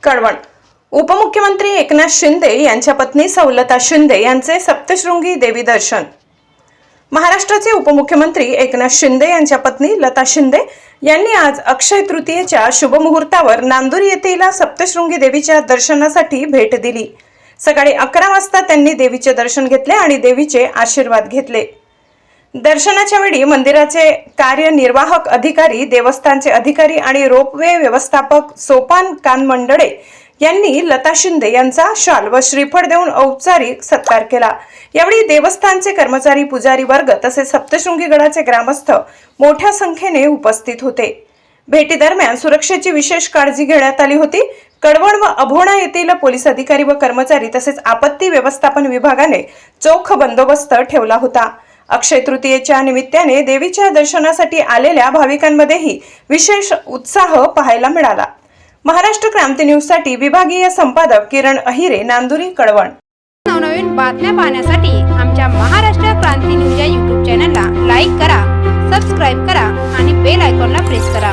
कळवण। उपमुख्यमंत्री एकनाथ शिंदे यांच्या पत्नी सौलता शिंदे यांचे सप्तशृंगी देवी दर्शन। महाराष्ट्राचे उपमुख्यमंत्री एकनाथ शिंदे यांच्या पत्नी लता शिंदे यांनी आज अक्षय तृतीयेच्या शुभमुहूर्तावर नांदूर येथील सप्तशृंगी देवीच्या दर्शनासाठी भेट दिली। सकाळी 11 वाजता त्यांनी देवीचे दर्शन घेतले आणि देवीचे आशीर्वाद घेतले। दर्शनाच्या वेळी मंदिराचे कार्यनिर्वाहक अधिकारी, देवस्थानचे अधिकारी आणि रोपवे व्यवस्थापक सोपान कानमंडळे यांनी लता शिंदे यांचा शाल व श्रीफळ देऊन औपचारिक सत्कार केला। यावेळी देवस्थानचे कर्मचारी, पुजारी वर्ग तसेच सप्तशृंगी गडाचे ग्रामस्थ मोठ्या संख्येने उपस्थित होते। भेटी दरम्यान सुरक्षेची विशेष काळजी घेण्यात आली होती। कळवण व अभोणा येथील पोलीस अधिकारी व कर्मचारी तसेच आपत्ती व्यवस्थापन विभागाने चोख बंदोबस्त ठेवला होता। अक्षय तृतीयेच्या निमित्ताने देवीच्या दर्शनासाठी आलेल्या भाविकांमध्येही विशेष उत्साह पाहायला मिळाला। महाराष्ट्र क्रांती न्यूज साठी विभागीय संपादक किरण अहिरे, नांदुरी, कळवण। नवनवीन बातम्या पाहण्यासाठी आमच्या महाराष्ट्र क्रांती न्यूज या YouTube चॅनलला लाईक करा, सबस्क्राईब करा आणि बेल आयकॉनला प्रेस करा।